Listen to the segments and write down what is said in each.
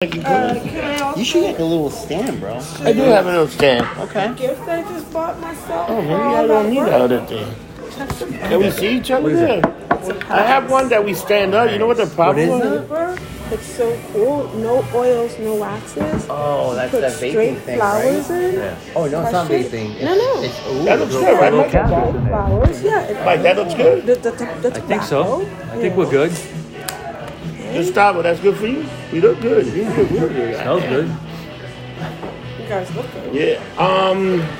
Can I also You should get a little stand, bro. I do have a little stand. Okay. gift I just bought myself? Oh, maybe I don't need the other thing. Can we see each other there? I have one that we stand up. You know what the problem What is is? Paper. It's so cool. No oils, no waxes. Oh, that's Put that straight vaping thing, flowers right? in. Yeah. Oh, no, it's not Crush it. vaping. No, no. It's, That looks good, right? Mike? Flowers, yeah. Mike, that looks good. The I think so. I think we're good. Gustavo, that's good for you? You look good. You look good. Smells good. You guys look good. Yeah.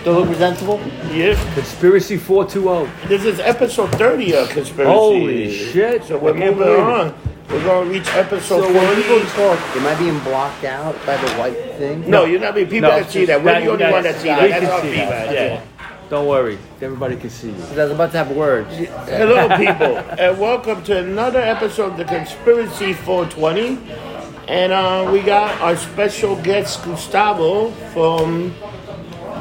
They look presentable? Yeah. Conspiracy 420. This is episode 30 of Conspiracy. Holy shit. So we're I can't moving believe it. on. We're going to reach episode So when people 40. talk, am I being blocked out by the white thing? No, you're not being people No, that see that. We're the only one that see that. We That's can our see that. feedback. Yeah. Don't worry. Everybody can see you. Because I was about to have words. Hello, people, and welcome to another episode of the Conspiracy 420. And we got our special guest, Gustavo, from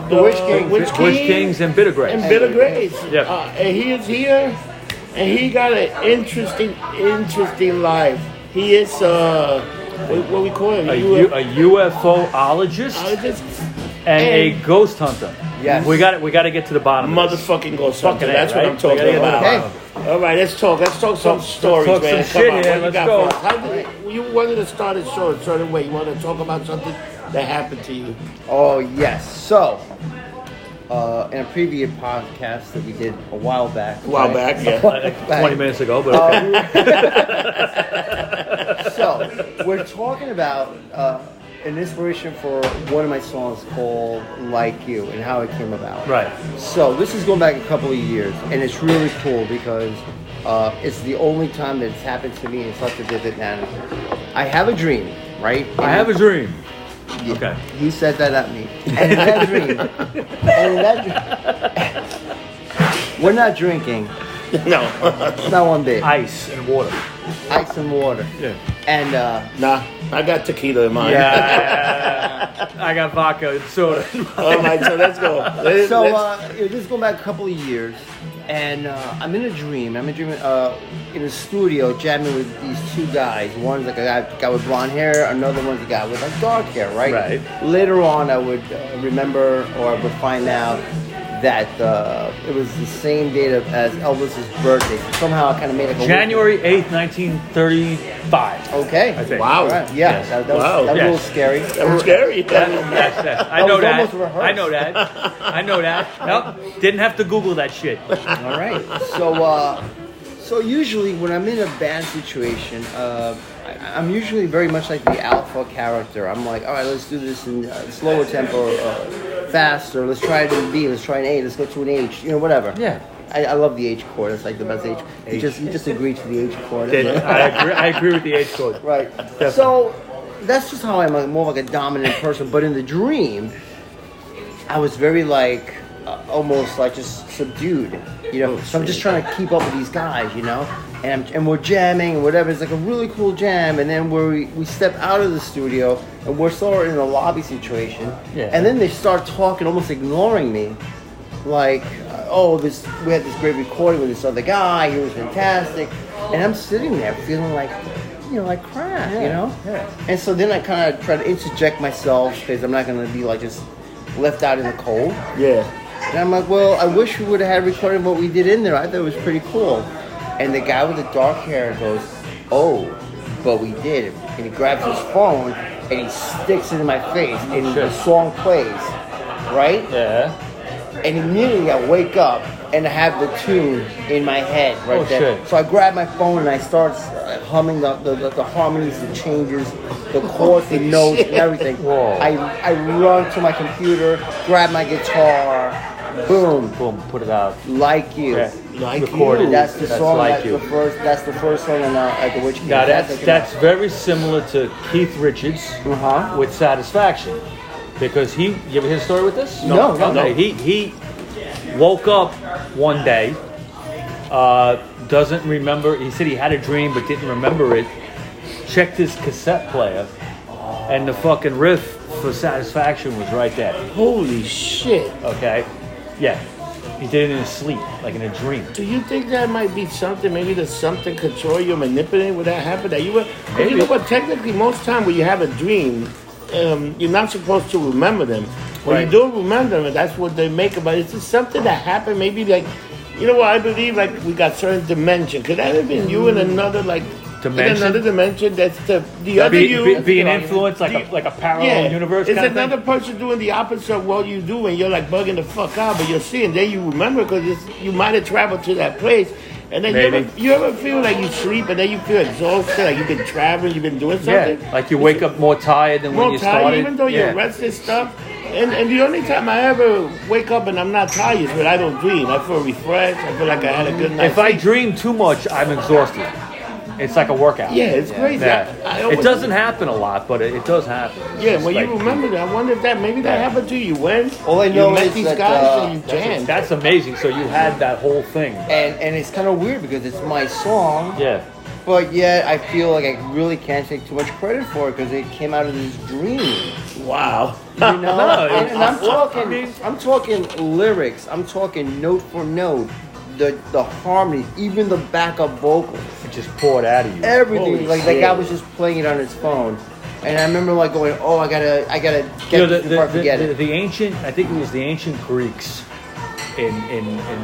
the Witch Kings and Bitter Grapes. and Bitter Grapes. Yep. And he is here, and he got an interesting life. He is, what we call him? A UFO-ologist Just and a ghost hunter. Yes. We got to get to the bottom of this. motherfucking ghost hunter. Fucking A, That's what right? I'm talking We gotta get to the about. bottom. All right, let's talk. Let's talk some stories, talk man. some Come shit on, here. what you Let's got go. for us? How did you wanted to start a show a certain way? You want to talk about something that happened to you? Oh, yes. So, in a previous podcast that we did a while back. A while back, yeah. 20 minutes ago, but okay. So, we're talking about an inspiration for one of my songs called Like You and how it came about. Right. So, this is going back a couple of years, and it's really cool because it's the only time that it's happened to me in such a vivid manner. I have a dream, right? I have a dream. Yeah, Okay. You said that at me. And in that dream, we're not drinking. No, Not one bit. Ice and water. Ice and water. Yeah. And nah. I got tequila in mine. Yeah. I got vodka and soda. All right, so let's go. this is going back a couple of years, and I'm in a dream. I'm in a studio jamming with these two guys. One's like a guy with blonde hair. Another one's a guy with like dark hair, right? Right. Later on, I would remember, or I would find out that it was the same date as Elvis's birthday. Somehow I kind of made like a January 8th, 1935. Okay. I think. All right. Yeah. Yes. That was Wow. a little Yes. scary. That was scary. Yes. I know was that. almost rehearsed. I know that. Nope. Didn't have to Google that shit. All right. So usually when I'm in a bad situation, I'm usually very much like the alpha character. I'm like, all right, let's do this in slower tempo, faster. Let's try it in B. Let's try an A. Let's go to an H. Whatever. Yeah. I love the H chord. It's like the best H. You just agree to the H chord. I agree with the H code. Right. So that's just how I'm more like a dominant person. But in the dream, I was very like almost like just subdued. So I'm just trying to keep up with these guys, and we're jamming and whatever. It's like a really cool jam, and then we step out of the studio and we're sort of in a lobby situation, and then they start talking, almost ignoring me, like, we had this great recording with this other guy. He was fantastic, and I'm sitting there feeling like, like crap, Yeah. And so then I kind of try to interject myself because I'm not going to be like just left out in the cold. Yeah. And I'm like, well, I wish we would have had recorded what we did in there. I thought it was pretty cool. And the guy with the dark hair goes, oh, but we did. And he grabs his phone and he sticks it in my face. And the song plays, right? Yeah. And immediately I wake up and I have the tune in my head right there. Shit. So I grab my phone and I start humming the harmonies, the changes, the chords, the notes, and everything. Whoa. I run to my computer, grab my guitar, boom, Put it out. Like You. Yeah. Like Recorded. You. That's the song. Like that's You. That's the first song at the Witch King. Now that's very similar to Keith Richards with Satisfaction, because you ever hear a story with this? No. Okay. He woke up one day, doesn't remember. He said he had a dream but didn't remember it. Checked his cassette player, and the fucking riff for Satisfaction was right there. Holy shit. Okay, yeah. He did it in his sleep, like in a dream. Do you think that might be something? Maybe there's something control you, manipulating. Would that happen? That you were. You know what? Technically, most time when you have a dream, you're not supposed to remember them. When you don't remember them, that's what they make about it. It's just something that happened. Maybe like, you know what? I believe like we got certain dimension. Could that have been you in another like? Dimension? In another dimension, that's the other you. Being influenced like a parallel universe it's kind of another thing? person doing the opposite of what you do, and you're like bugging the fuck out, but you're seeing, then you remember because you might have traveled to that place, and then you ever feel like you sleep and then you feel exhausted, like you've been traveling, you've been doing something? Yeah, like you wake up more tired than when you started. Even though you're rested stuff. And the only time I ever wake up and I'm not tired is when I don't dream. I feel refreshed. I feel like I had a good night. If I dream too much, I'm exhausted. It's like a workout. Yeah, it's crazy. Yeah. It doesn't happen a lot, but it does happen. It's when you remember that, I wonder if that happened to you. When all I know you met is these that, guys and you jammed. That's amazing. So you had that whole thing. And it's kind of weird because it's my song. Yeah. But yet I feel like I really can't take too much credit for it because it came out of this dream. Wow. You know? and I'm talking lyrics. I'm talking note for note. The harmony, even the backup vocals. It just poured out of you. Everything. Holy like shit. the guy was just playing it on his phone. And I remember like going, oh, I gotta get this before I forget it. The ancient, I think it was the ancient Greeks in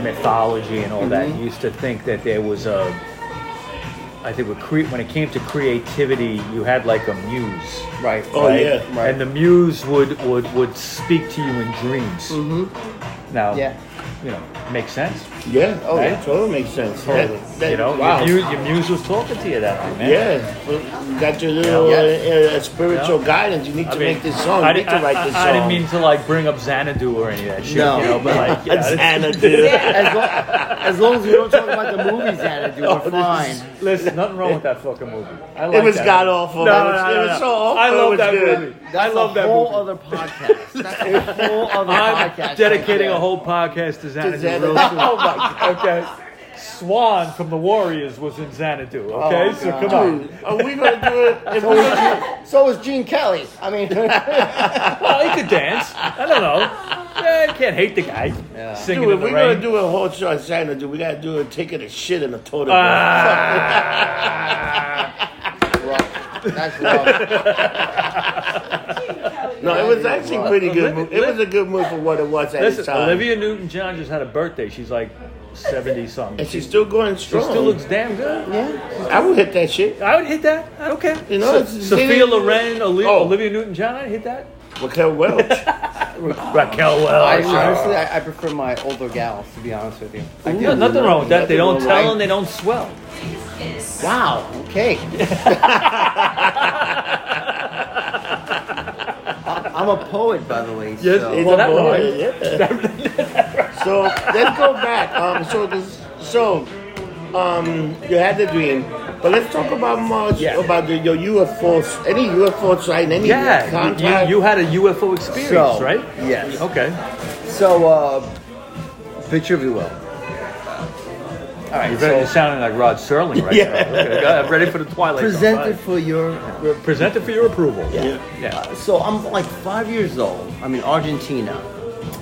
mythology and all that used to think that there was I think when it came to creativity, you had like a muse. Right. Oh, right, yeah. Right. And the muse would speak to you in dreams. Mm-hmm. Now, Yeah. you know, makes sense. Yeah. Oh, Right? that totally makes sense. Totally. You know, wow. your muse was talking to you that night, man. Yeah, you got your little spiritual guidance. You need to make this song. You need to write this song. I didn't mean to like bring up Xanadu or any of that shit. No. You know, but like, Xanadu. As long as we don't talk about the movie Xanadu, we're fine. listen, nothing wrong with that fucking movie. I like It was that god movie. awful. No, It was so awful. I it love was that good. movie. That's I love that a whole movie. other podcast. That's a whole other I'm podcast. dedicating right a whole podcast to Xanadu. Xanadu. Real soon. Oh my God. Okay. Swan from the Warriors was in Xanadu. Okay, so God. come on. Dude, are we gonna do it? If we're gonna, So is Gene Kelly. I mean, Well, he could dance. I don't know. Yeah, you can't hate the guy singing dude, in if the we're gonna rain. do a whole show on Xanadu, we gotta do it taking a shit in a toilet. that's rough. No, it was actually pretty good. It was a good move for what it was at the Listen, time. Olivia Newton-John just had a birthday. She's like 70-something. And she's still going She strong. still looks damn good. Yeah. I would hit that shit. I would hit that. I don't care. You know, it's- Sophia Loren, Oh. Olivia Newton-John, I'd hit that. Raquel Welch. Raquel Welch. Honestly, I prefer my older gals, to be honest with you. I do. Yeah, nothing wrong with that. They don't Nothing tell wrong. and they don't swell. Wow. Okay. I'm a poet, by the way. Yes, so. It's Well, a that boy, yeah. So let's go back. You had the dream, but let's talk about about your UFOs. Any UFO sighting? Any contact? You had a UFO experience, So, right? yes. Okay. So, picture if you will. All right. You're sounding like Rod Serling right now. Okay, I'm ready for the Twilight Zone. Presented for your. Presented for your approval. Yeah. So I'm like 5 years old. I'm in Argentina.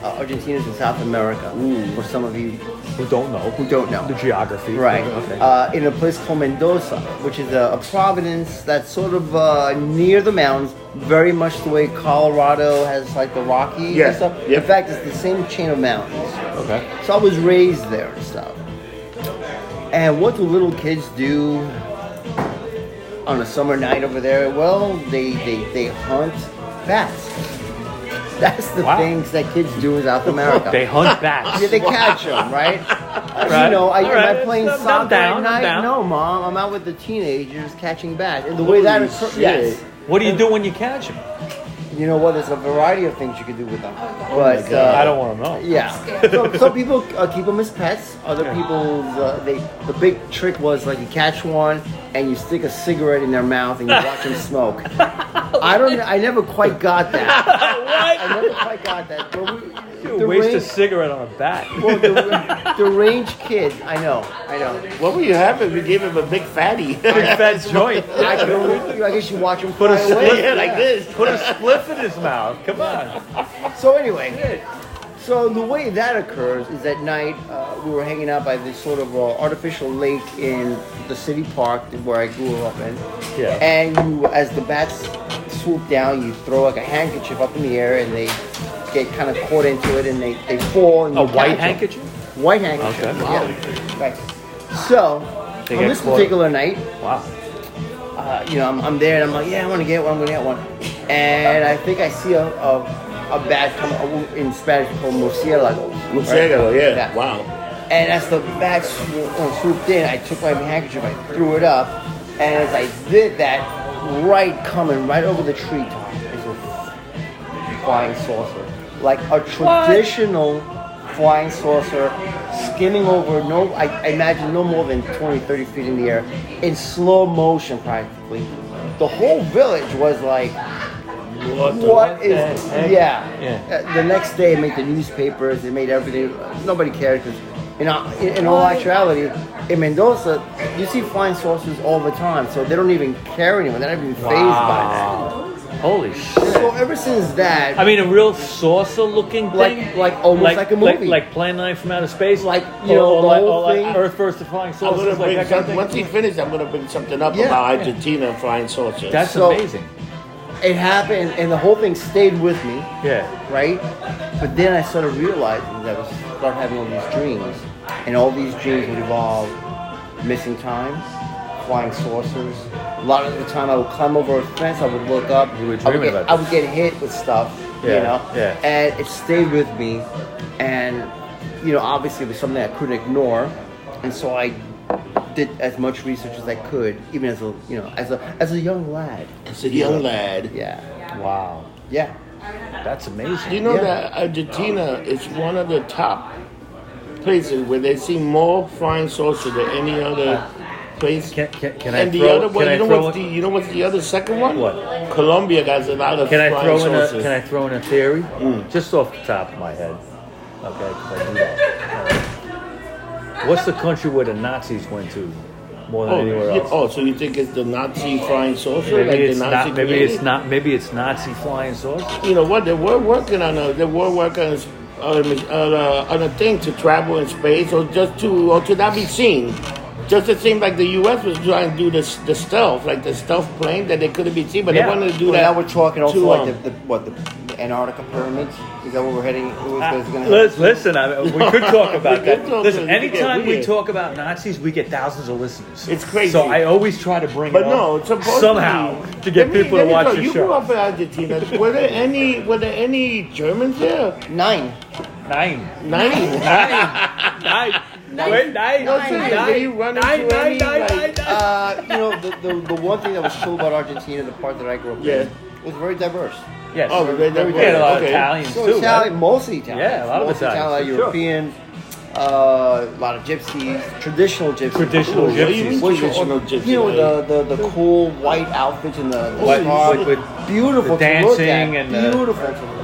Argentina's in South America. For some of you Who don't know. who don't know. The geography. Right. Okay. In a place called Mendoza, which is a province that's sort of near the mountains, very much the way Colorado has like the Rockies and stuff. Yeah. In fact, it's the same chain of mountains. Okay. So I was raised there and stuff. And what do little kids do on a summer night over there? Well, they hunt bats. That's the things that kids do in South America. They hunt bats. Yeah, they catch them, right? Right. You know, All right. am I playing I'm soccer down, at I'm night? down. No, Mom. I'm out with the teenagers catching bats. And the way that occurs, yes. What do you do when you catch them? You know what? There's a variety of things you can do with them. But I don't want to know. yeah. Some people keep them as pets. Other people, the big trick was like you catch one and you stick a cigarette in their mouth and you watch them smoke. I never quite got that. I never quite got that. But You waste a cigarette on a bat. well, the range kid, I know. What were you having? We gave him a big fatty. Big fat joint. I guess you watch him Put a fly away. Yeah, like this. Put a spliff in his mouth. Come on. So anyway, So the way that occurs is at night we were hanging out by this sort of artificial lake in the city park where I grew up in. Yeah. And as the bats swoop down, you throw like a handkerchief up in the air, and they get kind of caught into it, and they fall. And A you white catch them. handkerchief? White handkerchief. Okay. Yeah. Right. So They on get this caught. particular night, Wow. I'm there, and I'm like, yeah, I'm gonna get one. And I think I see a bat come in Spanish called murciélagos. Murciélago, right? yeah. Yeah. Wow. And as the bat swooped in, I took my handkerchief, I threw it up, and as I did that, coming right over the treetop is a flying saucer, like a traditional flying saucer, skimming over. I imagine no more than 20, 30 feet in the air, in slow motion practically. The whole village was like, what is the heck? yeah. Yeah. The next day, it made the newspapers. They made everything. Nobody cared because, in all actuality, in Mendoza, you see flying saucers all the time. So they don't even care anymore. They're not even phased by Holy that. shit. So ever since that, I mean, a real saucer-looking thing, almost like a movie, like Plan 9 from Outer Space, Like, or the whole like thing. Earth versus Flying I'm Saucers, gonna bring like that kind of something. thing. Once he finishes, I'm gonna bring something up Yeah. about Argentina and flying saucers. That's So- amazing. it happened, and the whole thing stayed with me. Yeah. Right? But then I started realizing that I started having all these dreams, and all these dreams would involve missing time, flying saucers. A lot of the time I would climb over a fence, I would look up, You were dreaming about I would get hit with stuff, Yeah, yeah. and it stayed with me, and obviously it was something I couldn't ignore, and so I did as much research as I could, even as a young lad. It's a young lad. Yeah, Wow. yeah. That's amazing. Do you know Yeah. that Argentina is one of the top places where they see more flying saucers than any other place? Can I And the throw? other one, Can I throw? you know what's the other second one? What? Colombia has a lot of Can I flying throw in a? saucers. Can I throw in a theory? Just off the top of my head. Okay, because I do that. All right. What's the country where the Nazis went to more than anywhere else? So you think it's the Nazi flying saucer? Maybe like it's the Nazi not. Maybe created? it's not. Maybe it's Nazi flying saucers. You know what? They were working on a thing to travel in space, or to not be seen. Just it seemed like the U.S. was trying to do the stealth, like the stealth plane that they couldn't be seen, but Yeah. they wanted to do Well, that. now we're talking also to, like the Antarctica pyramids. Is that where we're heading? Listen, we could talk about We that. could talk Listen, about it. anytime Yeah, we weird. talk about Nazis, we get thousands of listeners. It's crazy. So I always try to bring But it no, up it's supposed somehow to get people to watch the You grew show. up in Argentina. Were there any Germans there? 9. Nine. Nine. Wait, nine. No, seriously, were you running into any, like- The one thing that was cool about Argentina, the part that I grew up Yeah. in, was very diverse. Yes. Oh, we very had a lot diverse. of Okay. Italians So too. Italian, right? mostly Italian. Yeah, a lot of mostly Italians, Italian, for sure. European, a lot of gypsies, traditional gypsies. Traditional What do you mean gypsies. traditional gypsy? You know, the cool white outfits and the White- scarves. with Beautiful the to look at. dancing and the- Beautiful to look at.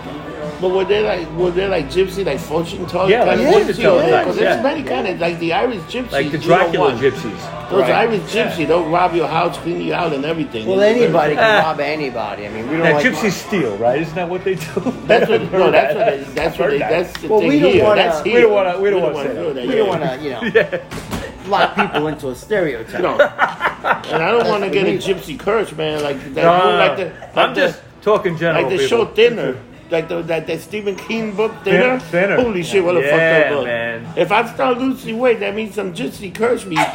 But were they like gypsy, like fortune teller? Yeah, kind like of fortune gypsy? teller Because types, there's yeah. many kind of like the Irish gypsies. Like the you don't Dracula want. gypsies. Those Right. Irish gypsies, they'll rob your house, clean you out, and everything. Well, anybody can Ah. rob anybody. I mean, we don't Now, like. gypsies steal, right? Isn't that what they do? That's what. No, that's what. I've That's heard what. that. That's the Well, thing we don't here. wanna- That's we here. don't wanna say do that. that. We don't want to, lock people into a stereotype. No. And I don't want to get a gypsy curse, man. Like that. No, like the, I'm just talking general. like the people. show Thinner. Like that Stephen King book, Thinner. Thinner. Holy shit, what a Yeah, fucked up book. man. If I start losing weight, that means some gypsy curse me. I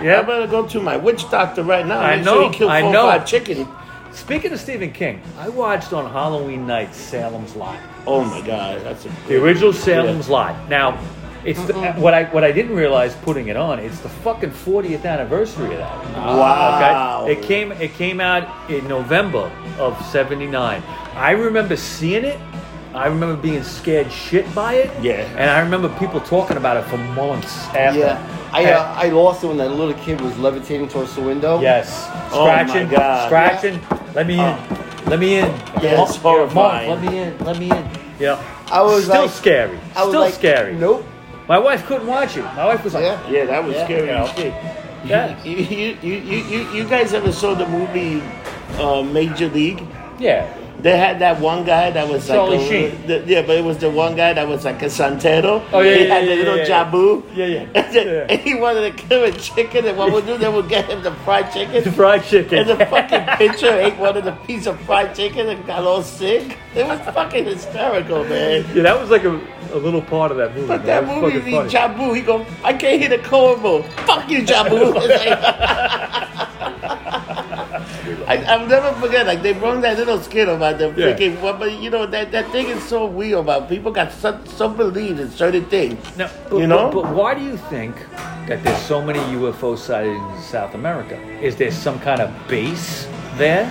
Yeah. better go to my witch doctor right now. I Make know, sure he killed I 4 or know. 5 chicken. Speaking of Stephen King, I watched on Halloween night Salem's Lot. Oh my god, that's a The original Salem's Lot. Now, it's what I didn't realize putting it on. It's the fucking 40th anniversary of that. Wow. Okay, it came out in November of '79. I remember seeing it. I remember being scared shit by it. Yeah. And I remember people talking about it for months after. Yeah, I lost it when that little kid was levitating towards the window. Yes. Oh my Scratching. God. Scratching. Let me in. Let me in. Yeah, it's horrifying. Let me in. Let me in. Yeah. I was still like- scary. I was Still like, scary. Nope. My wife couldn't watch it. My wife was like, Yeah. Yeah, that was scary you know. as shit. Yeah. You guys ever saw the movie Major League? yeah. They had that one guy that was Charlie like Sheen. yeah, but it was the one guy that was like a santero. Oh, yeah, he yeah, had yeah, the little yeah, jabu. Yeah. And he wanted to kill a chicken, and what would do? They would get him the fried chicken. The fried chicken. And the fucking pitcher ate one of the piece of fried chicken and got all sick. It was fucking hysterical, man. Yeah, that was like a little part of that movie. But that was movie, fucking funny. Jabu, he go, I can't hit a cornball. Fuck you, Jabu. I'll never forget, like, they brought that little skit about them freaking, but you know, that thing is so real about people got some belief in certain things. Now, but why do you think that there's so many UFO sightings in South America? Is there some kind of base there?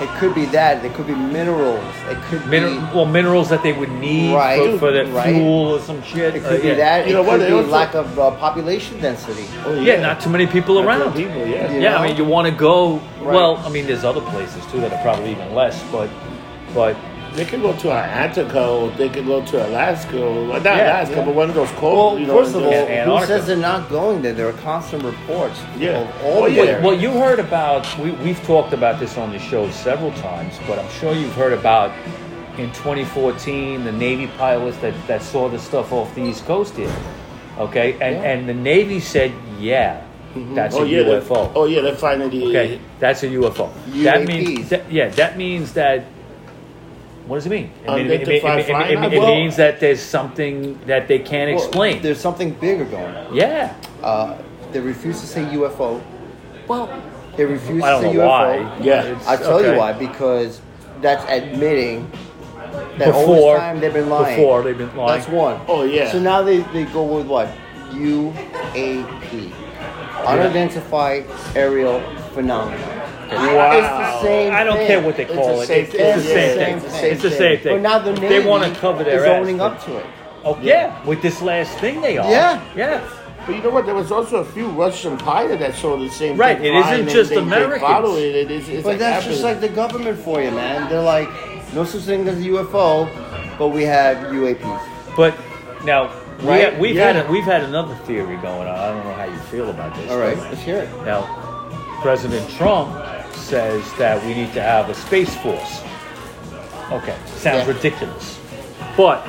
It could be that. It could be minerals. It could be minerals that they would need for the fuel or some shit. It could be that. You know it what? could be Also, lack of population density. Oh, yeah, not too many people around. People, Yeah, I mean, you want to go. Right. Well, I mean, there's other places too that are probably even less, but they could go to Antarctica, or they could go to Alaska, or not Alaska, but one of those cold. Well, first of all, who says they're not going there? There are constant reports. Well, you heard about. We've talked about this on the show several times, but I'm sure you've heard about in 2014 the Navy pilots that saw the stuff off the East Coast here. Okay, and the Navy said, that's a UFO. They're finding the. That's a UFO. UAPs. That means that. What does it mean? It Well, means that there's something that they can't explain. There's something bigger going on. Yeah. They refuse to say UFO. Well, They refuse I to don't say know UFO. why. Yeah. I'll tell you why. Because that's admitting that all this time they've been lying. Before they've been lying. That's one. Oh, yeah. So now they go with what? UAP. Unidentified aerial phenomenon. Wow. It's the same I don't thing. care what they call it. It's the same thing. It's the same thing. But now the Navy they want to cover their is ass. owning up to it. Oh yeah, with this last thing they are. Yeah. But you know what? There was also a few Russian pilots that saw the same Right, thing. it isn't just They Americans. follow it. It's But like that's just like the government for you, man. They're like, no such thing as a UFO, but we have UAPs. But now Right? we've had another theory going on. I don't know how you feel about this. All right, let's hear it. Now, President Trump says that we need to have a space force. Okay, sounds ridiculous, but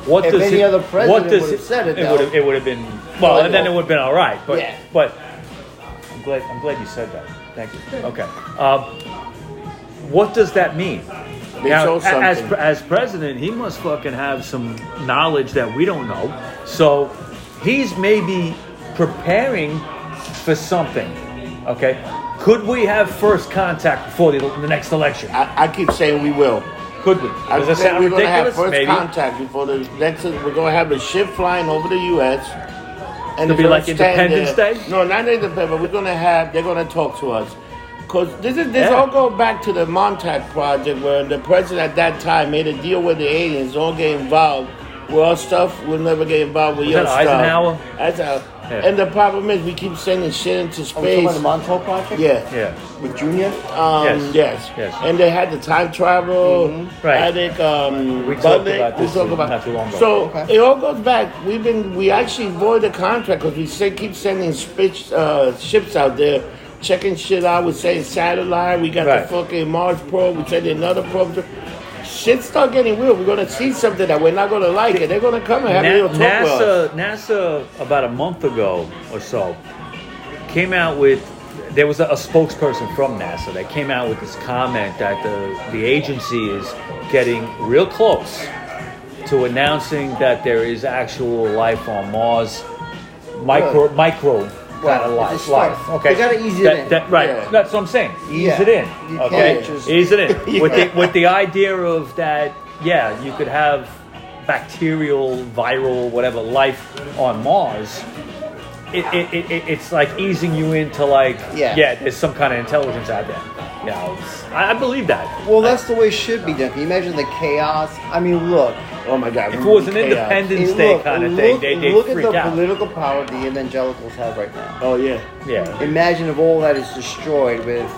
what If does any it, other president what does would have said it, it would have been well, and then it would have been all right. But Yeah. but I'm glad you said that. Thank you. Okay, what does that mean? Now, as president, he must fucking have some knowledge that we don't know. So he's maybe preparing for something. Okay, could we have first contact before the next election? I keep saying we will. Could we? Does that sound we're going to have ridiculous? first Maybe. contact before the next. We're going to have a ship flying over the U.S. And It'll be like Independence Day? No, not Independence. But we're going to have. They're going to talk to us. Because this all goes back to the Montauk Project, where the president at that time made a deal with the aliens. Don't get involved with our stuff. We'll never get involved with your stuff. Eisenhower? Eisenhower. Yeah. And the problem is we keep sending shit into space. Oh, you talking about the Montauk Project? Yeah. With Junior? Yes. And they had the time travel. Mm-hmm. Right. I think we talked about this not too long ago. So it all goes back. We actually void the contract because we keep sending ships out there, checking shit out. We're saying satellite. We got the fucking Mars probe. We sending another probe. Shit start getting real. We're gonna see something that we're not gonna like it. They're gonna come and have a little talk with us. NASA about a month ago or so came out with. There was a spokesperson from NASA that came out with this comment that the agency is getting real close to announcing that there is actual life on Mars, micro. Life. Okay, you gotta ease it in. Right, that's what I'm saying. Ease it in. Okay, ease it in with the idea of that. Yeah, you could have bacterial, viral, whatever life on Mars. It's like easing you into like there's some kind of intelligence out there. Yeah, I believe that. Well, that's the way it should be done. Can you imagine the chaos? I mean, look. Oh my God! If it was an Independence Day kind of thing, they'd look freak at the out. political power the evangelicals have right now. Oh yeah. Imagine if all that is destroyed with,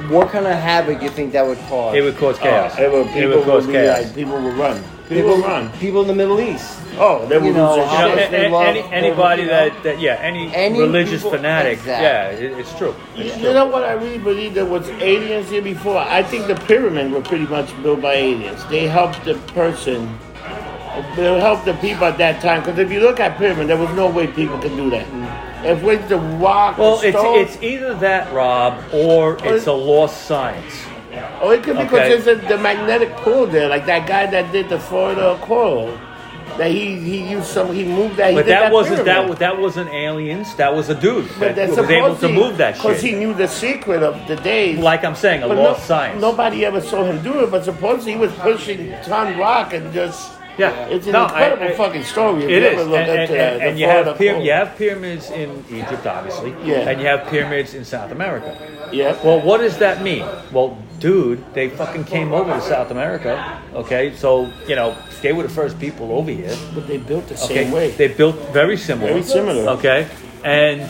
what kind of havoc you think that would cause? It would cause chaos. People would cause chaos. People would run. People run. People in the Middle East. Oh, they will lose their shit. they love- anybody you know, any religious people- fanatic, exactly. it's true. It's You true. know what? I really believe there was aliens here before. I think the pyramids were pretty much built by aliens. They helped the person. They helped the people at that time. Because if you look at pyramids, there was no way people could do that. If with the rock, Well, the stone, it's either that, Rob, or it's a lost science. or it could be Okay. because there's the magnetic pull there, like that guy that did the Florida coral. That he used some, he moved that. He But did that wasn't pyramid. that wasn't aliens. That was a dude But that that's was able to move that because he shit. knew the secret of the days. Like I'm saying, a But lost science. Nobody ever saw him do it, but supposedly he was pushing ton rock and just. Yeah, It's an No, incredible fucking story. If It you is, ever look into that. and The you have Florida you have pyramids in Egypt, obviously. Yeah. And you have pyramids in South America. Yeah. Well, what does that mean? Well, dude, they fucking came over to South America. Okay, so they were the first people over here. But they built the Okay, same way. they built very similar. Very similar. Okay, and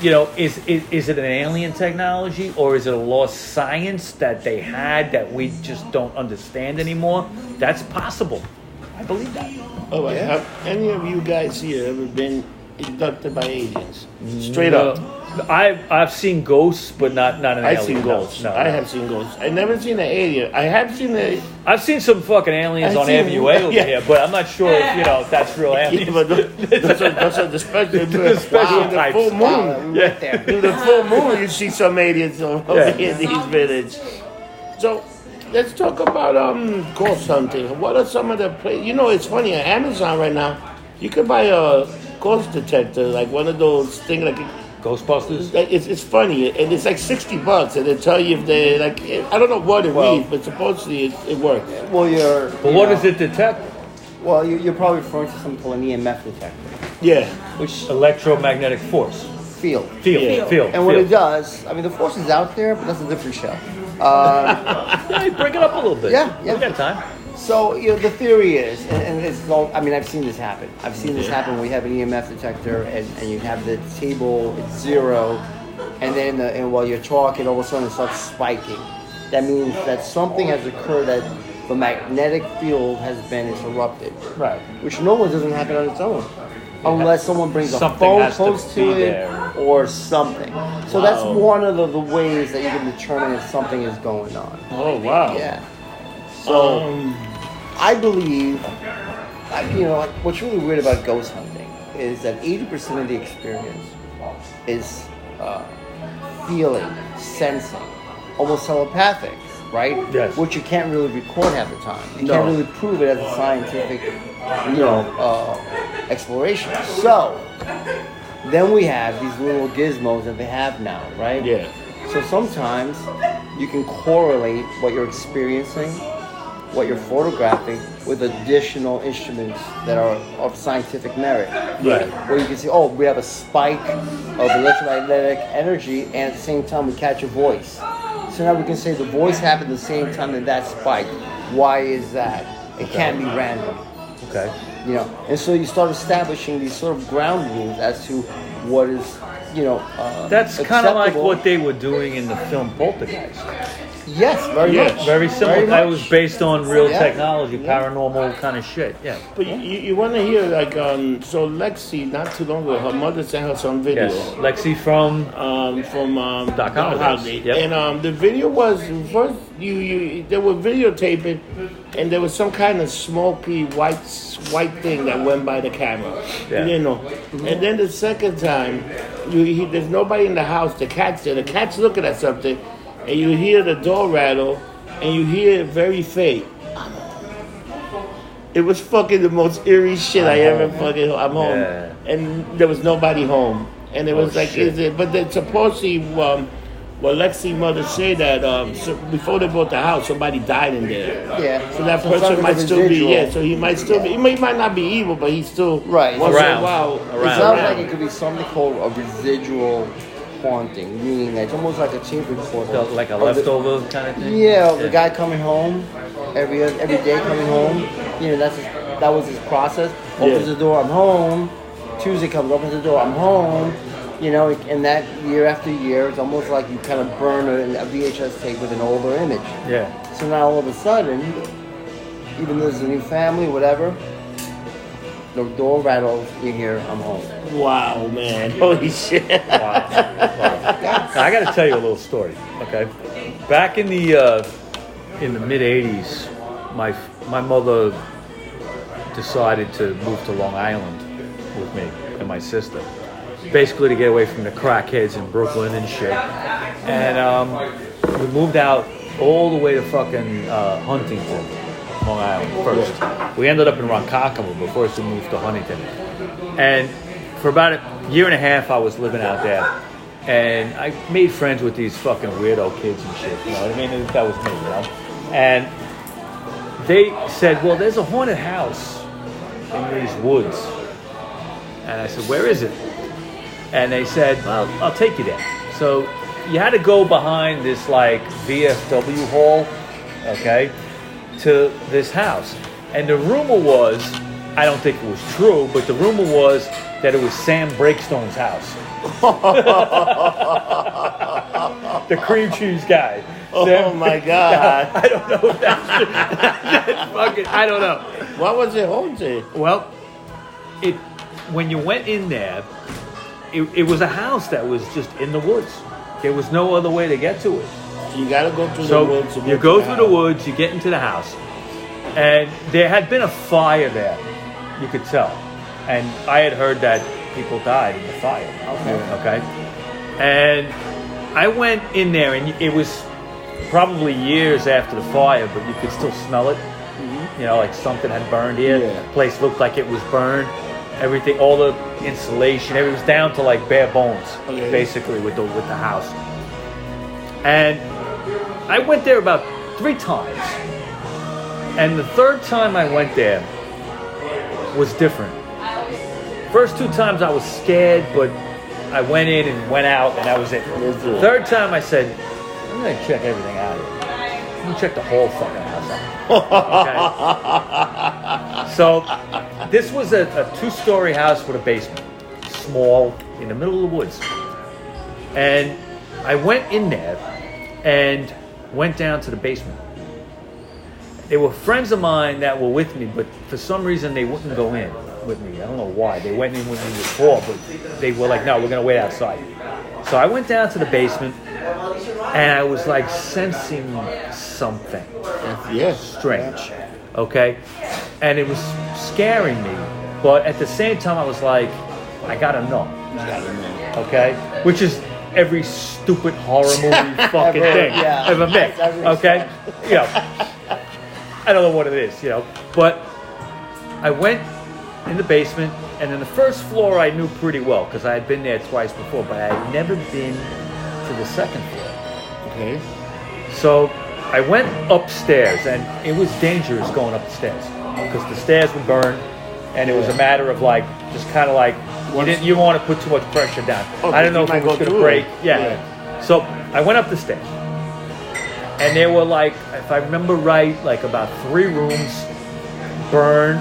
is it an alien technology or is it a lost science that they had that we just don't understand anymore? That's possible. I believe that. Oh, have any of you guys here ever been abducted by aliens? Straight up. I've seen ghosts, but not an alien. I've seen ghosts. No. I have seen ghosts. I've never seen an alien. I have seen a. I've seen some fucking aliens I've on seen- Avenue A over yeah. here, but I'm not sure if that's real aliens. Yeah, but those are the special. The special the types. full moon. Wow, we went there. In the full moon, you see some aliens over Yeah. here in these villages. So, let's talk about ghost hunting. What are some of the places? It's funny on Amazon right now. You could buy a ghost detector, like one of those things. Ghostbusters. It's funny, and it's like $60, and they tell you if they like. I don't know what it reads, but supposedly it works. Well, But what does it detect? Well, you're probably referring to something called an EMF detector, Yeah, which Electromagnetic force. field. Field. And what it does, I mean, the force is out there, but that's a different show. Yeah, bring it up a little bit. Yeah. We got time. So, the theory is, and it's all, I mean, I've seen this happen. I've seen this happen when you have an EMF detector and you have the table, it's 0, and then and while you're talking, all of a sudden it starts spiking. That means that something has occurred, that the magnetic field has been interrupted. Right. Which normally doesn't happen on its own. Unless someone brings a Something phone has to close to be it there. or something. So that's one of the ways that you can determine if something is going on. Oh wow. Yeah. So Um, I believe, like, what's really weird about ghost hunting is that 80% of the experience is feeling, sensing, almost telepathic, right? Yes. Which you can't really record half the time. You No. can't really prove it as a scientific, exploration. So then we have these little gizmos that they have now, right? yeah. So sometimes you can correlate what you're experiencing, what you're photographing, with additional instruments that are of scientific merit. Right. Where you can see, oh, we have a spike of electromagnetic energy, and at the same time we catch a voice. So now we can say the voice happened at the same time that spiked. Why is that? It can't be random. Okay. And so you start establishing these sort of ground rules as to what is, That's kind of like acceptable. what they were doing in the film Poltergeist. Yes, very Yes. much. Very similar. Very That much. was based on real Yeah. technology, Yeah. paranormal kind of shit. Yeah. But you want to hear so Lexi not too long ago, her mother sent her some video. Yes. Lexi from From Doc Doc Holliday. Holliday. Yep. And the video was first they were videotaping, and there was some kind of smoky white thing that went by the camera. Yeah. You didn't know. And then the second time, there's nobody in the house. The cat's there. The cat's looking at something, and you hear the door rattle, and you hear it very faint. It was fucking the most eerie shit I ever fucking. I'm home, Yeah. and there was nobody home, and it was like, shit. is it? But then supposedly, well, Lexi's mother said that so before they bought the house, somebody died in there. Yeah. So that So it's person like might a still be, residual. so he might still be, he might not be evil, but he's still, Right. once in a Around. while, It Around. sounds like it could be something called a residual haunting, meaning that it's almost like a tape recorder. like a of the- leftover kind of thing. Yeah, of the guy coming home every day coming home. That was his process. Opens Yeah. the door, I'm home. Tuesday comes, opens the door, I'm home. And that year after year, it's almost like you kind of burn a VHS tape with an older image. Yeah. So now all of a sudden, even though there's a new family, whatever. The door rattles, you hear, I'm home. Wow, man. Holy shit. Wow. Now, I got to tell you a little story, okay? Back in the mid '80s, my mother decided to move to Long Island with me and my sister, basically to get away from the crackheads in Brooklyn and shit. And we moved out all the way to fucking Huntington, Long Island first. We ended up in Ronkonkoma, but first we moved to Huntington. And for about a year and a half, I was living out there. And I made friends with these fucking weirdo kids and shit, you know what I mean? That was me, you know? And they said, well, there's a haunted house in these woods. And I said, where is it? And they said, well, I'll take you there. So you had to go behind this like VFW hall, okay, to this house. And the rumor was, I don't think it was true, but the rumor was that it was Sam Breakstone's house. The cream cheese guy. Oh Sam, my God. I don't know if that's fucking, I don't know. What was it haunted? Well, when you went in there, it was a house that was just in the woods. There was no other way to get to it. You gotta go through So the woods. you go through the woods, you get into the house, and there had been a fire there. You could tell, and I had heard that people died in the fire. Okay. And I went in there, and it was probably years after the fire, but you could still smell it. You know, like something had burned here. Yeah. The place looked like it was burned. Everything, all the insulation, it was down to like bare bones, basically, with the house. And I went there about 3 times. And the third time I went there was different. First 2 times I was scared, but I went in and went out, and that was it. Third time I said, I'm going to check everything out here. I'm going to check the whole fucking house out. Okay. So this was a 2-story house with a basement. Small, in the middle of the woods. And I went in there and went down to the basement. They were friends of mine that were with me, but for some reason they wouldn't go in with me. I don't know why. They went in with me before, but they were like, no, we're going to wait outside. So I went down to the basement, and I was like sensing something strange, okay? And it was scaring me, but at the same time I was like, I got to know, okay? Which is every stupid horror movie fucking thing ever made, okay? You know, I don't know what it is, you know, but I went in the basement, and then the first floor I knew pretty well because I had been there twice before, but I had never been to the second floor. Okay. So I went upstairs, and it was dangerous going up the stairs because the stairs were burned, and it was a matter of like, just kind of like, you want to put too much pressure down. I don't know if it was going to break. Yeah. So I went up the stairs, and there were like, if I remember right, like about 3 rooms burned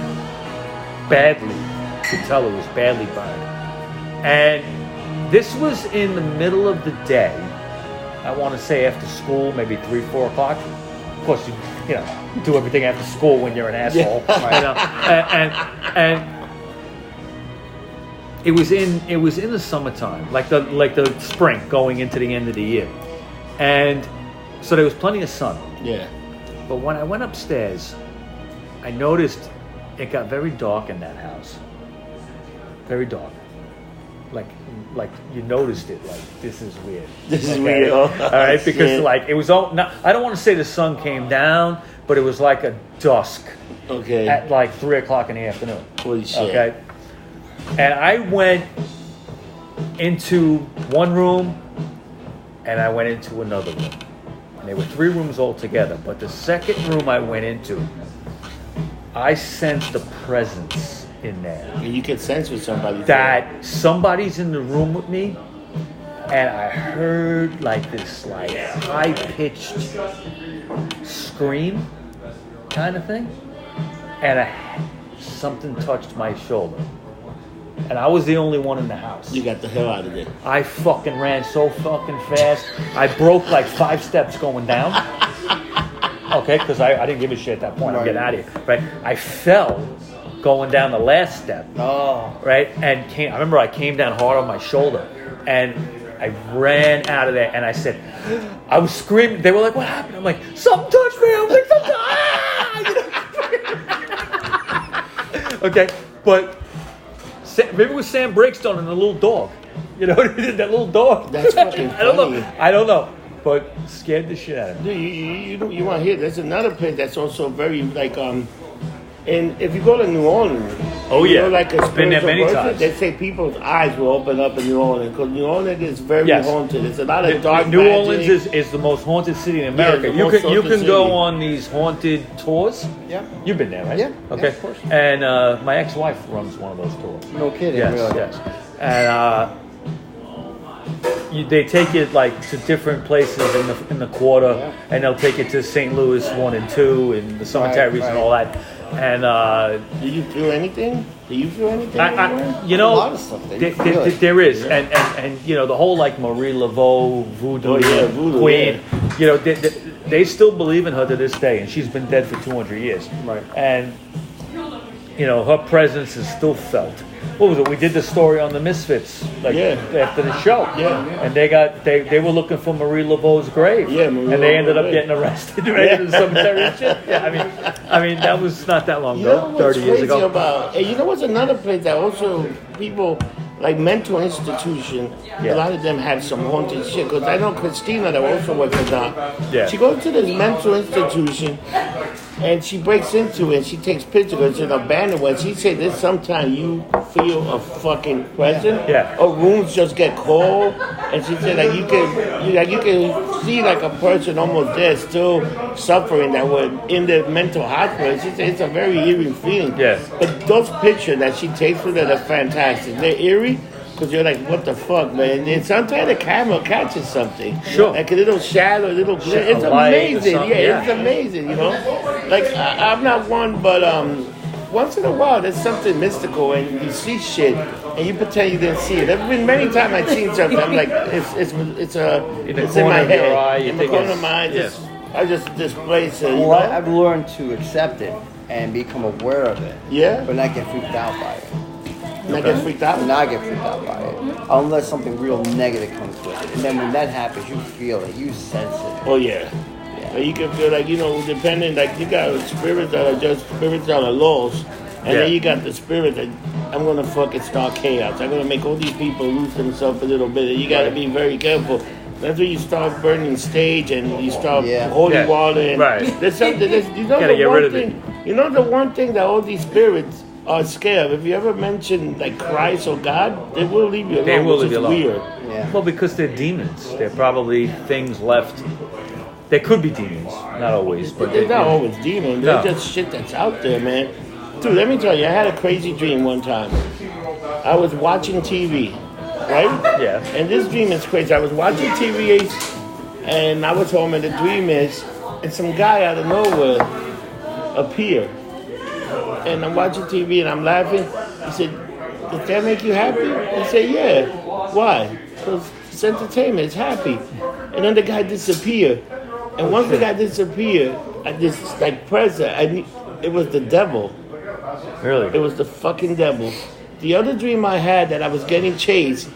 badly. You could tell it was badly burned. And this was in the middle of the day. I want to say after school, maybe 3-4 o'clock. Of course, you do everything after school when you're an asshole. Yeah. You know? And it was in the summertime, like the spring going into the end of the year, and so there was plenty of sun. Yeah. But when I went upstairs, I noticed it got very dark in that house. Very dark. Like you noticed it. Like, this is weird. This is weird. All right, because like it was all. Not, I don't want to say the sun came down, but it was like a dusk. Okay. At like 3 o'clock in the afternoon. Holy shit. Okay. And I went into one room, and I went into another room. And there were 3 rooms altogether. But the second room I went into, I sensed a presence in there. And you could sense with somebody that somebody's in the room with me, and I heard like this like high-pitched scream kind of thing, and something touched my shoulder. And I was the only one in the house. You got the hell out of there. I fucking ran so fucking fast. I broke like 5 steps going down. okay, because I didn't give a shit at that point. I'm Right. getting out of here, right? I fell going down the last step, Oh. right? And I remember I came down hard on my shoulder, and I ran out of there, and I said, I was screaming. They were like, "What happened?" I'm like, "Something touched me." I'm like, "Something!" Okay, but maybe it was Sam Breakstone and the little dog. You know, that little dog. That's fucking I don't funny. know. I don't know, but scared the shit out of me. Dude, you want to hear? There's another place that's also very like and if you go to New Orleans, Oh, you yeah. know, like a It's been there spiritual many person, times. they say people's eyes will open up in New Orleans because New Orleans is very Yes. haunted. It's a lot of dark New magic. Orleans is the most haunted city in America. the you most can haunted go city. on these haunted tours. Yeah. You've been there, right? Yeah, Okay. yeah, of course. And my ex-wife runs one of those tours. No kidding. Yes, really. yes. And they take it like to different places in the quarter, Yeah. and they'll take it to St. Louis 1 and 2 and the cemeteries and right. all that. And Do you feel anything? Do you feel anything? anywhere? you know, A lot of stuff that you feel it. there is, and you know the whole like Marie Laveau voodoo, Oh, yeah, voodoo, queen. You know, they still believe in her to this day, and she's been dead for 200 years. Right. And you know her presence is still felt. What was it? We did the story on the Misfits, like after the show. Yeah. And they were looking for Marie Laveau's grave. Yeah, Marie and they ended up Laveau. getting arrested right in the cemetery and shit. Yeah, I mean that was not that long You know ago, what's 30 years crazy ago. about? And you know what's another place that also people like mental institution. Yeah. A lot of them have some haunted shit. Because I know Christina that also works for Doc. Yeah. She goes to this mental institution. And she breaks into it and she takes pictures. It's an abandoned one. She said that sometimes you feel a fucking presence. Yeah. Or rooms just get cold. And she said like you can see like a person almost there still suffering that were in the mental hospital. She said it's a very eerie feeling. Yeah. But those pictures that she takes with her are fantastic. They're eerie. Because you're like, what the fuck, man? And sometimes the camera catches something. Sure. Like a little shadow, a little glare. It's A light or amazing. something, Yeah, yeah. it's amazing, you know? Like, I'm not one, but once in a while, there's something mystical and you see shit and you pretend you didn't see it. There's been many times I've seen something, I'm like, it's in corner my of your head. eye, you in the think corner it's- of my eye, yeah. I just displace it, you Well, know? I've learned to accept it and become aware of it. Yeah? But not get freaked out by it. And I get freaked out. Not get freaked out by it. Unless something real negative comes with it. And then when that happens, you feel it. You sense it. Oh, yeah. But you can feel like, you know, depending, like you got spirits that are just spirits that are lost. And then you got the spirit that I'm going to fucking start chaos. I'm going to make all these people lose themselves a little bit. And you got to be very careful. That's when you start burning stage and you start holy Yeah. water. And Right. There's something, you know, Gotta the get one rid of thing, you know, the one thing that all these spirits are scared of. If you ever mention like Christ or God, they will leave you alone. They will which leave you is alone. weird. Yeah. Well, because they're demons. They're probably things left. They could be demons, not always, but They're not always demons. They're No. just shit that's out there, man. Dude, let me tell you, I had a crazy dream one time. I was watching TV, right? Yeah. And this dream is crazy. I was watching TV, and I was home, and the dream is, and some guy out of nowhere appeared. And I'm watching TV, and I'm laughing. He said, "Does that make you happy?" I said, "Yeah." Why? Because it's entertainment. It's happy. And then the guy disappeared. And once the guy disappeared, I just like present. It was the devil. Really? It was the fucking devil. The other dream I had that I was getting chased,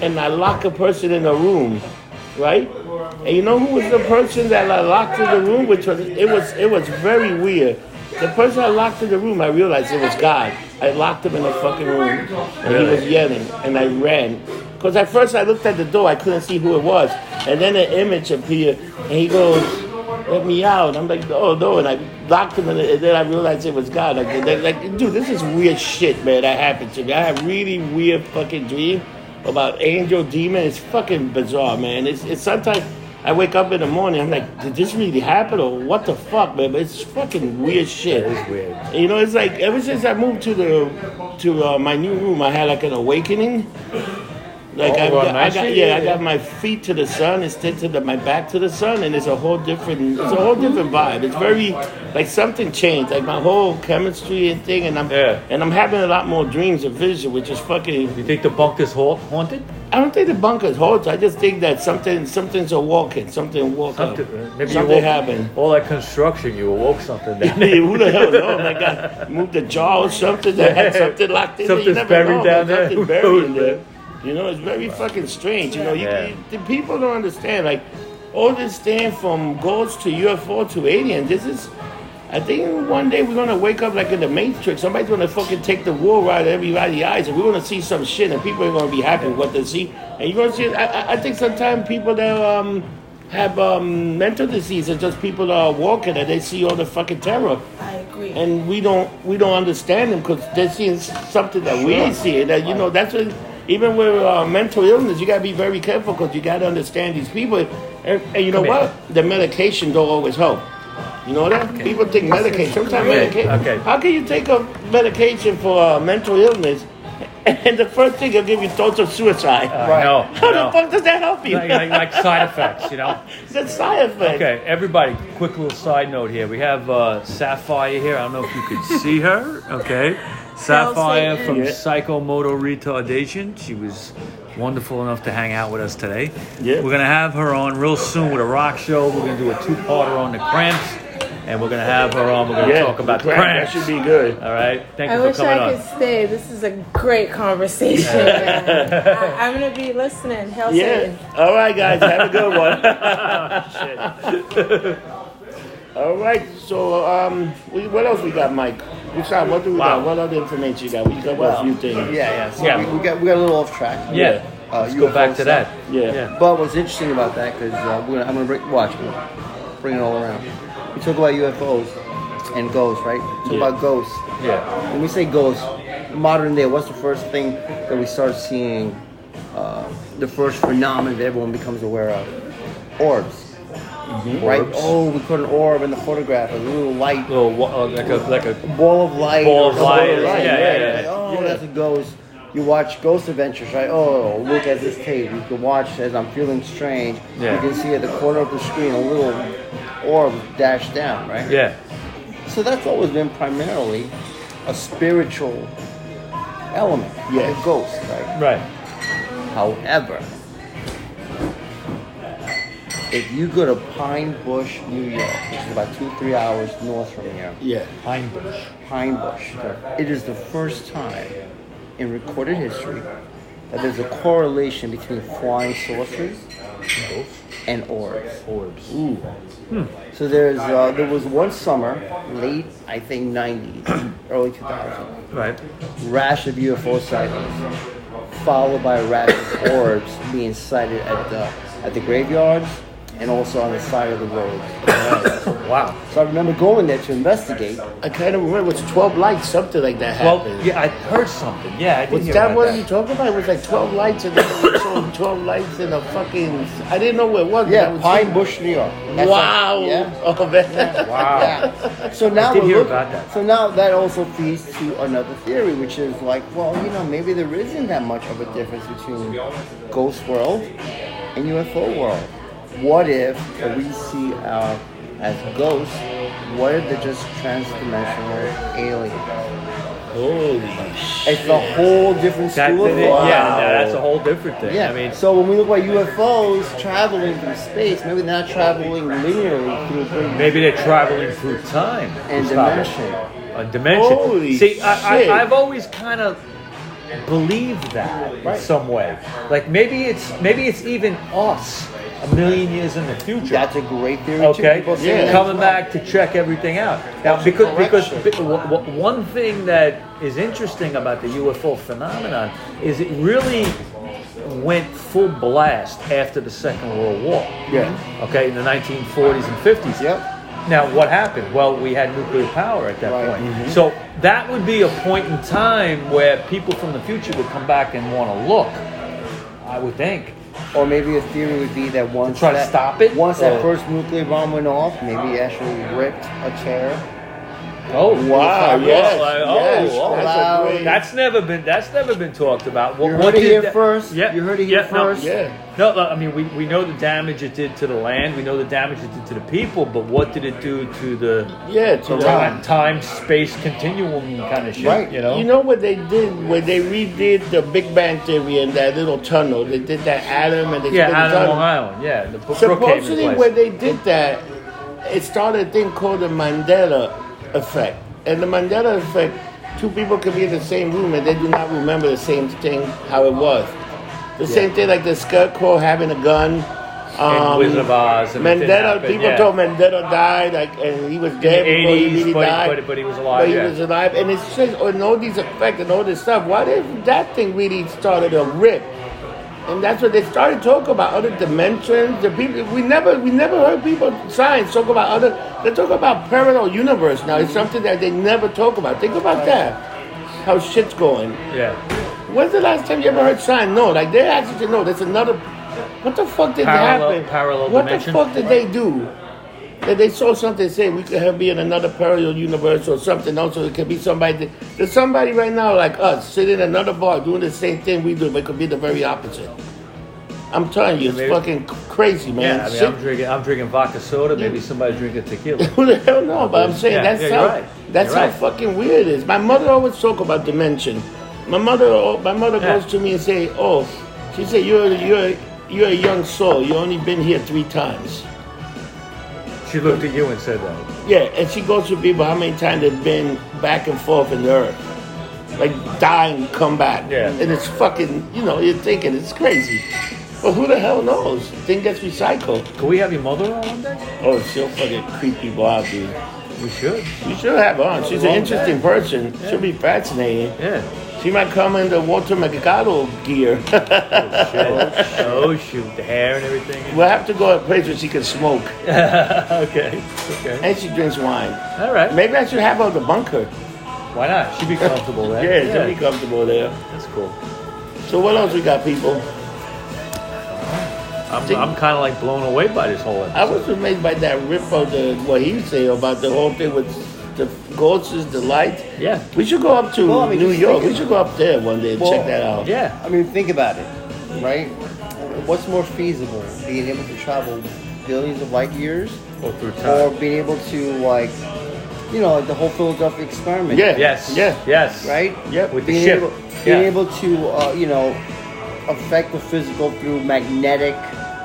and I locked a person in a room, right? And you know who was the person that I locked in the room? Which was it was very weird. The person I locked in the room, I realized it was God. I locked him in a fucking room, and he was yelling, and I ran. Because at first I looked at the door, I couldn't see who it was, and then an image appeared, and he goes, "Let me out." I'm like, "Oh no," and I locked him, and then I realized it was God. Like, dude, this is weird shit, man. That happened to me. I had a really weird fucking dream about angel demon. It's fucking bizarre, man. It's sometimes I wake up in the morning, I'm like, did this really happen or what the fuck, man? But it's fucking weird shit. It is weird. You know, it's like ever since I moved to my new room, I had like an awakening. Like Oh, well, nice. I got my feet to the sun instead to my back to the sun, and it's a whole different vibe. It's very like something changed, like my whole chemistry and thing, and I'm having a lot more dreams and vision, which is fucking. You think the bunker's haunted? I don't think the bunker's haunted. I just think that something's a walking, something woke up, Maybe something happened. All that construction, you awoke something down Yeah, who the hell knows? Like I moved a jar or something that had something locked in there. You Something's never buried know, down man. there. Something buried in there. You know, it's very fucking strange. You know, the people don't understand. Like, all this thing from ghosts to UFO to aliens, I think one day we're going to wake up like in the Matrix. Somebody's going to fucking take the wool out of everybody's eyes, and we're going to see some shit, and people are going to be happy with what they see. And you're going to see, I think sometimes people that have mental disease are just people that are walking and they see all the fucking terror. I agree. And we don't understand them because they're seeing something that we ain't seeing. That, you know, that's what... Even with mental illness, you gotta be very careful because you gotta understand these people. And you know what? The medication don't always help. You know that? Okay. People take medication. Sometimes medication. Okay. How can you take a medication for mental illness, and the first thing it'll give you thoughts of suicide? No. How the fuck does that help you? Like side effects, you know? It's side effects. Okay, everybody, quick little side note here. We have Sapphire here. I don't know if you could see her. Okay. Sapphire from Psychomotor Retardation. She was wonderful enough to hang out with us today. Yeah. We're going to have her on real soon with a rock show. We're going to do a two-parter on the cramps. And we're going to have her on. We're going to talk about the cramps. That should be good. All right. Thank you I for coming on. wish I could stay. This is a great conversation. Man. I'm going to be listening. Hell Satan. All right, guys. Have a good one. All right. So, what else we got, Mike? What do we got? What other information you got? We got a few things. So we got a little off track. Let's go back to that. Yeah. But what's interesting about that, because I'm gonna bring it all around. We talk about UFOs and ghosts, right? Talk about ghosts. Yeah. When we say ghosts, modern day, what's the first thing that we start seeing? The first phenomenon that everyone becomes aware of? Orbs. Mm-hmm. Right? Orbs. Oh, we put an orb in the photograph, a little light. Like a ball of light. Ball of light. Yeah. That's a ghost. You watch Ghost Adventures, right? Oh, look at this tape. You can watch as I'm feeling strange. Yeah. You can see at the corner of the screen a little orb dashed down, right? Yeah. So that's always been primarily a spiritual element. A ghost, right? Right. However, if you go to Pine Bush, New York, which is about 2-3 hours north from here. Yeah. Pine Bush. It is the first time in recorded history that there's a correlation between flying saucers and orbs. Ooh. So there was one summer, late, I think 90s, early 2000s, Right. rash of UFO sightings, followed by a rash of orbs being sighted at the graveyards and also on the side of the road. Wow. So I remember going there to investigate. I kind of remember it was 12 lights, something like that happened. Well, yeah, I heard something. Yeah, I did Was hear that about what that. you talking about? It was like 12 lights and then we showed 12 lights in a fucking... I didn't know where it was. Yeah, Pine Bush, New York. That's Wow. yeah. Oh, man. Wow. Yeah. So now I did we're hear looking- about that. So now that also feeds to another theory, which is like, well, maybe there isn't that much of a difference between ghost world and UFO world. What if what we see as ghosts? What if they're just transdimensional aliens? Holy shit. It's a whole different school of thought. That's a whole different thing. Yeah. I mean, so when we look at UFOs traveling through space, maybe they're not traveling linearly through. maybe they're traveling through time And Gustavo. A dimension. Holy See, shit. I've always kind of believed that in some way. Like maybe it's even us a million years in the future. That's a great theory. Okay, Too. People coming back to check everything out. Now, because one thing that is interesting about the UFO phenomenon is it really went full blast after the Second World War. Yeah. Okay, in the 1940s and 50s. Yep. Now, what happened? Well, we had nuclear power at that point. Mm-hmm. So that would be a point in time where people from the future would come back and want to look, I would think. Or maybe a theory would be that once try to stop it? Once that first nuclear bomb went off, maybe it actually ripped a tear Oh Wow! Yes, yes. that's a great. That's never been talked about. You heard it here first. Yeah, You heard it here first. No, I mean we know the damage it did to the land. We know the damage it did to the people. But what did it do to the time space continuum kind of shit? Right. You know. You know what they did when they redid the Big Bang Theory in that little tunnel? They did that atom and they split the out tunnel. of Long Island. Yeah, the Supposedly, when they did that, it started a thing called the Mandela effect. And the Mandela effect, two people can be in the same room and they do not remember the same thing how it was. The same thing like the Scarecrow having a gun. Wizard of Oz. And Mandela, people told Mandela died, and he was dead before he really died. But he was alive. But he was alive, and it's just, and all these effects and all this stuff. What if that thing really started a rip? And that's what they started talking about, other dimensions. The people we never heard people science talk about other. They talk about parallel universe now. It's something that they never talk about. Think about that. How shit's going. Yeah. When's the last time you ever heard science? No, like they actually know there's another. What the fuck did happen? Parallel what dimension? the fuck did they do? That they saw something say we could be in another parallel universe or something else, or it could be somebody. There's somebody right now like us sitting in another bar doing the same thing we do, but it could be the very opposite. I'm telling you, it's fucking crazy, man. Yeah, I mean, I'm drinking vodka soda. Maybe somebody's drinking tequila. Who the hell knows? But I'm saying that's how right. fucking weird it is. My mother always talk about dimension. My mother goes to me and say, "Oh, she said you're a young soul. You only been here 3 times." She looked at you and said that. Yeah, and she goes to people how many times they've been back and forth in the earth. Like die and come back. Yeah. And it's fucking, you're thinking it's crazy. But who the hell knows? The thing gets recycled. Can we have your mother on one day? Oh, she'll fucking creep people out, dude. We should. You should have her on. She's an interesting person. Yeah. She'll be fascinating. Yeah. She might come in the Walter Mercado gear. Oh, shoot. The hair and everything. We'll have to go to a place where she can smoke. Okay. And she drinks wine. All right. Maybe I should have her at the bunker. Why not? She'd be comfortable there. Yeah, she'll be comfortable there. That's cool. So what else we got, people? I'm kind of like blown away by this whole episode. I was amazed by that rip of what he said about the whole thing with the ghosts, the light. Yeah. We should go up to New York. We should go up there one day and check that out. Yeah. I mean, think about it, right? What's more feasible, being able to travel billions of light years, or through time, or being able to like the whole Philadelphia experiment? Yeah. Yes. Right. Yep. With the ship. Being able to affect the physical through magnetic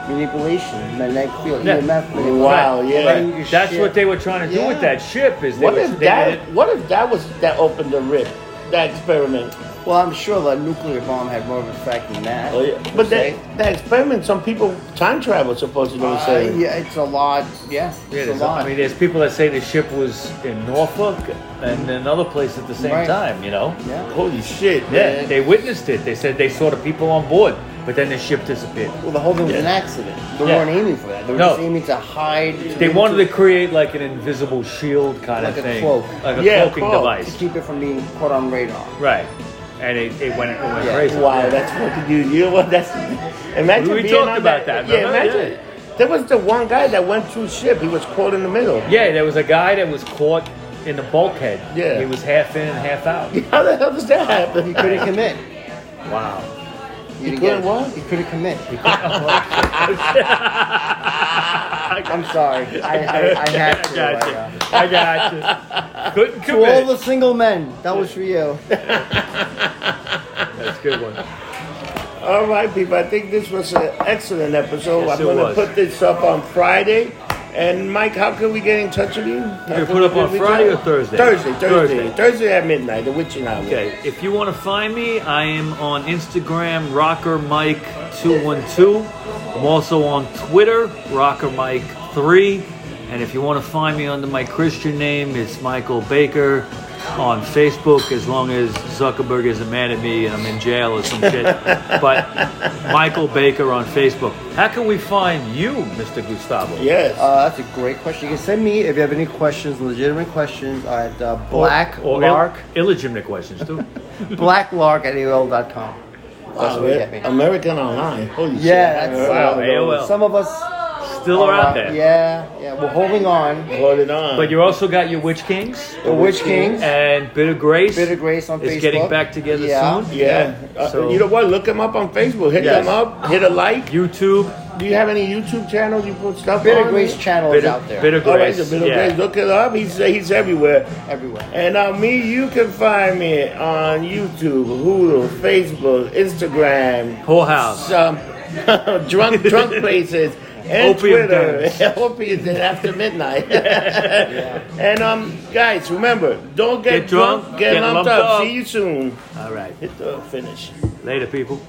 manipulation, magnetic field, EMF manipulation. Wow, yeah. That's what they were trying to do with that ship. What if that opened the rip, that experiment? Well, I'm sure the nuclear bomb had more of an effect than that. Oh, yeah. But that experiment, some people time travel supposedly say. Yeah, it's a lot. Yeah, it's a lot. I mean, there's people that say the ship was in Norfolk and another place at the same time. Yeah. Holy shit, man. Yeah, they witnessed it. They said they saw the people on board, but then the ship disappeared. Well, the whole thing was an accident. They weren't aiming for that. They were just aiming to hide. They wanted to create like an invisible shield kind of thing. Like a cloak. Like a cloaking device. To keep it from being put on radar. Right. And it went crazy. Wow, that's fucking dude. You know what? That's imagine we being talked on about that. Yeah, imagine. There was the one guy that went through ship. He was caught in the middle. Yeah, there was a guy that was caught in the bulkhead. Yeah, he was half in and half out. How the hell does that happen? He couldn't commit. Wow. He couldn't what? He couldn't commit. I'm sorry. I had to. I got you. Couldn't commit. To all the single men, that was for you. That's a good one. All right, people. I think this was an excellent episode. Yes, I'm going to put this up on Friday. And Mike, how can we get in touch with you? You put up on Friday or Thursday? Thursday at midnight, the witching hour. Okay, if you want to find me, I am on Instagram, RockerMike212. I'm also on Twitter, RockerMike3. And if you want to find me under my Christian name, it's Michael Baker on Facebook, as long as Zuckerberg isn't mad at me and I'm in jail or some shit. But Michael Baker on Facebook. How can we find you, Mr. Gustavo? Yes. That's a great question. You can send me, if you have any questions, legitimate questions, at Blacklark. Illegitimate questions, too. Blacklark@AOL.com. Wow, American Online. Holy shit. Yeah, that's wow, AOL. Some of us still are out there. Yeah. We're holding on. Hold it on. But you also got your Witch Kings. The Witch Kings. And Bitter Grace. Bitter Grace on Facebook. Is getting back together soon. Yeah. So- You know what? Look them up on Facebook. Hit them up. Hit a like. YouTube. Do you have any YouTube channels you put stuff Bitter on? Grace channel is out there. Bitter All right, Grace. so Bitter Grace. Look it up. He's everywhere. Everywhere. And you can find me on YouTube, Hulu, Facebook, Instagram, Whole house. some drunk places, and Opium Twitter. Opium den after midnight. And guys, remember, don't get drunk, get lumped up. See you soon. All right. Hit the finish. Later, people.